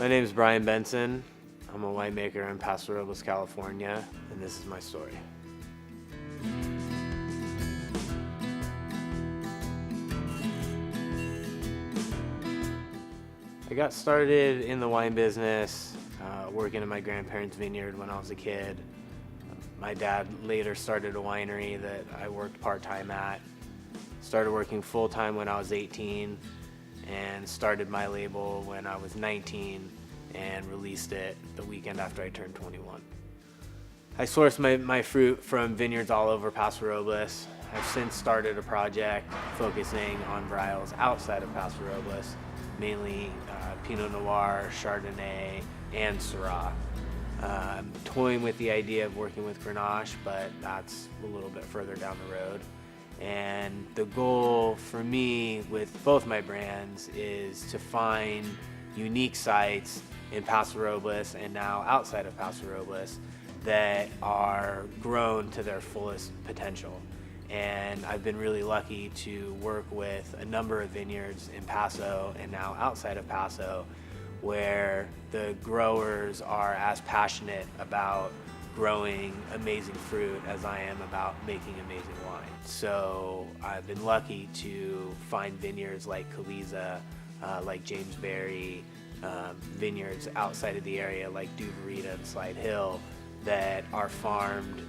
My name is Brian Benson. I'm a winemaker in Paso Robles, California, and this is my story. I got started in the wine business working in my grandparents' vineyard when I was a kid. My dad later started a winery that I worked part-time at. Started working full-time when I was 18 and started my label when I was 19 and released it the weekend after I turned 21. I source my fruit from vineyards all over Paso Robles. I've since started a project focusing on varietals outside of Paso Robles, mainly Pinot Noir, Chardonnay, and Syrah. I'm toying with the idea of working with Grenache, but that's a little bit further down the road. And the goal for me with both my brands is to find unique sites in Paso Robles and now outside of Paso Robles that are grown to their fullest potential. And I've been really lucky to work with a number of vineyards in Paso and now outside of Paso where the growers are as passionate about growing amazing fruit as I am about making amazing wine. So I've been lucky to find vineyards like Caliza, like James Berry, vineyards outside of the area like Duvarita and Slide Hill that are farmed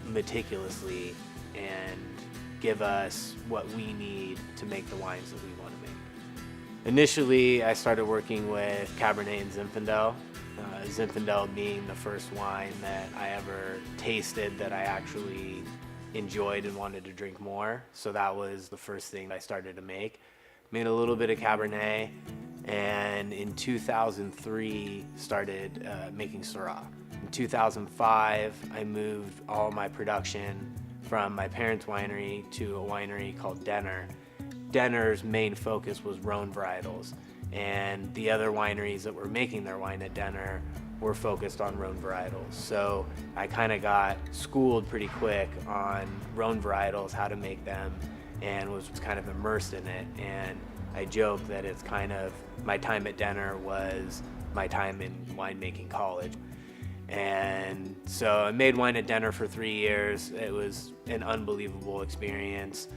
meticulously and give us what we need to make the wines that we want to make. Initially, I started working with Cabernet and Zinfandel. Zinfandel being the first wine that I ever tasted that I actually enjoyed and wanted to drink more. So that was the first thing I started to make. Made a little bit of Cabernet, and in 2003 started making Syrah. In 2005, I moved all my production from my parents' winery to a winery called Denner. Denner's main focus was Rhone varietals, and the other wineries that were making their wine at Denner were focused on Rhone varietals. So I kind of got schooled pretty quick on Rhone varietals, how to make them, and was kind of immersed in it. And I joke that it's kind of my time at Denner was my time in winemaking college. And so I made wine at Denner for 3 years. It was an unbelievable experience,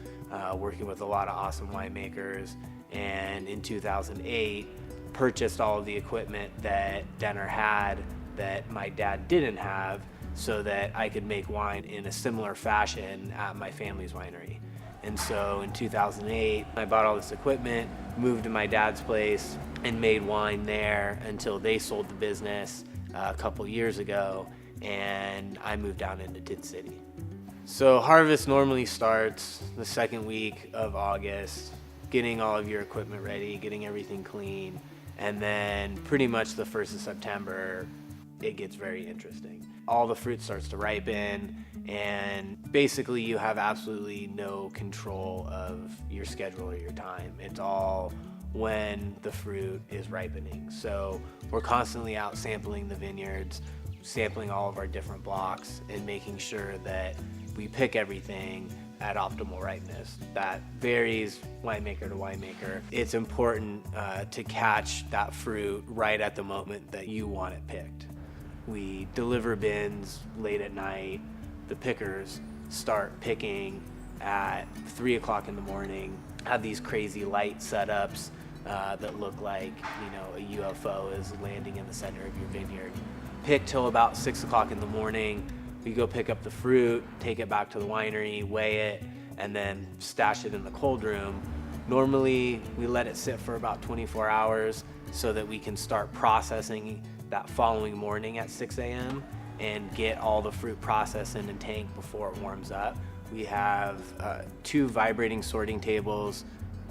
working with a lot of awesome winemakers. And in 2008, purchased all of the equipment that Denner had that my dad didn't have so that I could make wine in a similar fashion at my family's winery. And so in 2008, I bought all this equipment, moved to my dad's place, and made wine there until they sold the business a couple years ago, and I moved down into Tin City. So harvest normally starts the second week of August, getting all of your equipment ready, getting everything clean, and then pretty much the 1st of September, it gets very interesting. All the fruit starts to ripen, and basically you have absolutely no control of your schedule or your time. It's all when the fruit is ripening. So we're constantly out sampling the vineyards, sampling all of our different blocks, and making sure that we pick everything at optimal ripeness. That varies winemaker to winemaker. It's important to catch that fruit right at the moment that you want it picked. We deliver bins late at night. The pickers start picking at 3 o'clock in the morning, have these crazy light setups that look like, a UFO is landing in the center of your vineyard. Pick till about 6 o'clock in the morning. We go pick up the fruit, take it back to the winery, weigh it, and then stash it in the cold room. Normally, we let it sit for about 24 hours so that we can start processing that following morning at 6 a.m. and get all the fruit processed in a tank before it warms up. We have 2 vibrating sorting tables.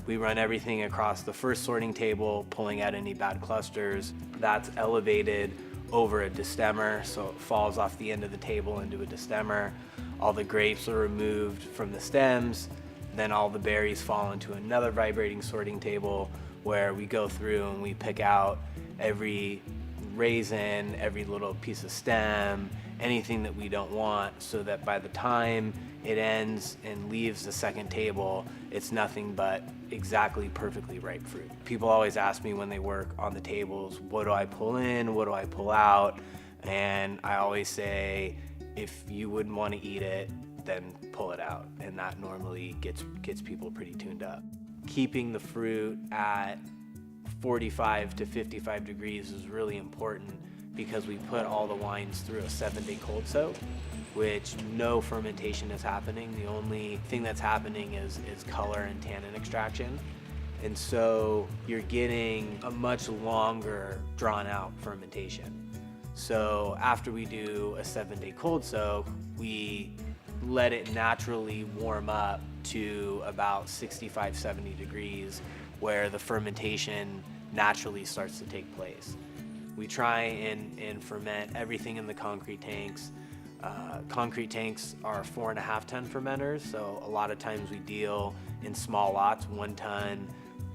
We run everything across the first sorting table, pulling out any bad clusters. That's elevated over a destemmer, so it falls off the end of the table into a destemmer. All the grapes are removed from the stems, then all the berries fall into another vibrating sorting table where we go through and we pick out every raisin, every little piece of stem, anything that we don't want, so that by the time it ends and leaves the second table, it's nothing but exactly perfectly ripe fruit. People always ask me when they work on the tables, what do I pull in, what do I pull out? And I always say, if you wouldn't want to eat it, then pull it out. And that normally gets people pretty tuned up. Keeping the fruit at 45 to 55 degrees is really important because we put all the wines through a 7-day cold soak, which no fermentation is happening. The only thing that's happening is color and tannin extraction. And so you're getting a much longer drawn out fermentation. So after we do a 7-day cold soak, we let it naturally warm up to about 65, 70 degrees where the fermentation naturally starts to take place. We try and ferment everything in the concrete tanks. Concrete tanks are 4.5 ton fermenters, so a lot of times we deal in small lots, 1 ton,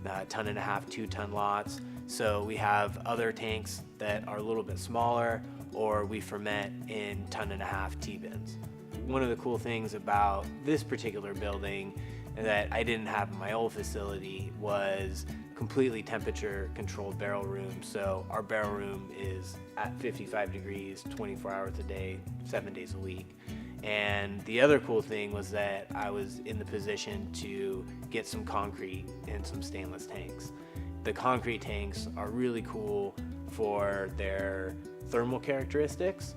1.5 ton, 2 ton lots. So we have other tanks that are a little bit smaller, or we ferment in 1.5 ton T-bins. One of the cool things about this particular building that I didn't have in my old facility was completely temperature controlled barrel room. So our barrel room is at 55 degrees, 24 hours a day, 7 days a week. And the other cool thing was that I was in the position to get some concrete and some stainless tanks. The concrete tanks are really cool for their thermal characteristics,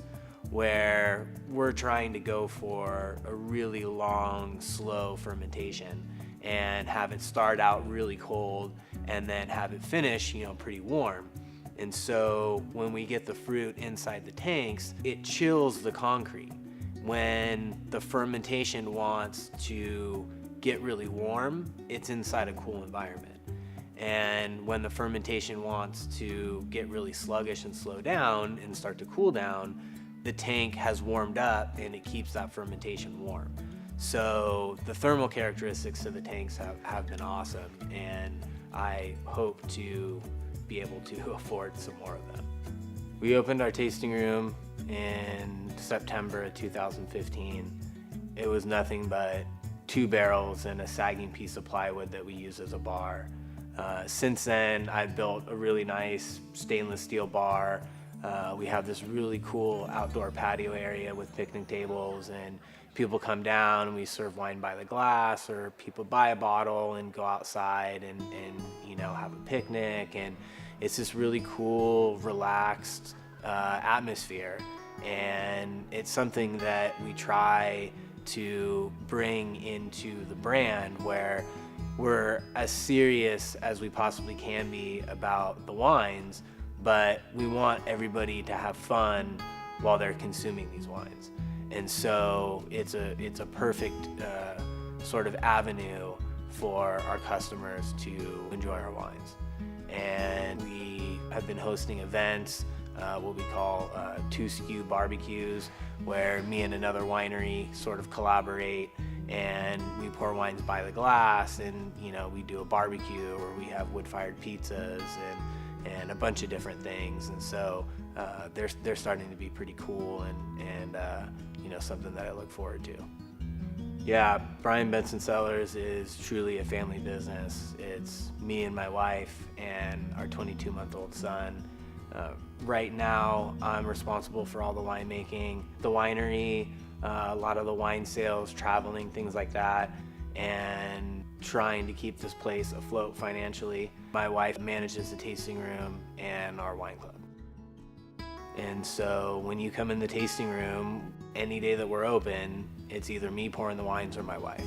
where we're trying to go for a really long, slow fermentation and have it start out really cold and then have it finish, pretty warm. And so when we get the fruit inside the tanks, it chills the concrete. When the fermentation wants to get really warm, it's inside a cool environment. And when the fermentation wants to get really sluggish and slow down and start to cool down, the tank has warmed up and it keeps that fermentation warm. So the thermal characteristics of the tanks have been awesome, and I hope to be able to afford some more of them. We opened our tasting room in September of 2015. It was nothing but 2 barrels and a sagging piece of plywood that we use as a bar. Since then, I've built a really nice stainless steel bar. We have this really cool outdoor patio area with picnic tables, and people come down and we serve wine by the glass, or people buy a bottle and go outside and have a picnic. And it's this really cool, relaxed atmosphere. And it's something that we try to bring into the brand, where we're as serious as we possibly can be about the wines, but we want everybody to have fun while they're consuming these wines. And so it's a perfect sort of avenue for our customers to enjoy our wines. And we have been hosting events, what we call 2-SKU barbecues, where me and another winery sort of collaborate, and we pour wines by the glass, and we do a barbecue, or we have wood-fired pizzas and a bunch of different things. And so they're starting to be pretty cool, and something that I look forward to. Yeah, Benson Cellars is truly a family business. It's me and my wife and our 22-month-old son. Right now, I'm responsible for all the winemaking, the winery, a lot of the wine sales, traveling, things like that, and trying to keep this place afloat financially. My wife manages the tasting room and our wine club. And so when you come in the tasting room, any day that we're open, it's either me pouring the wines or my wife.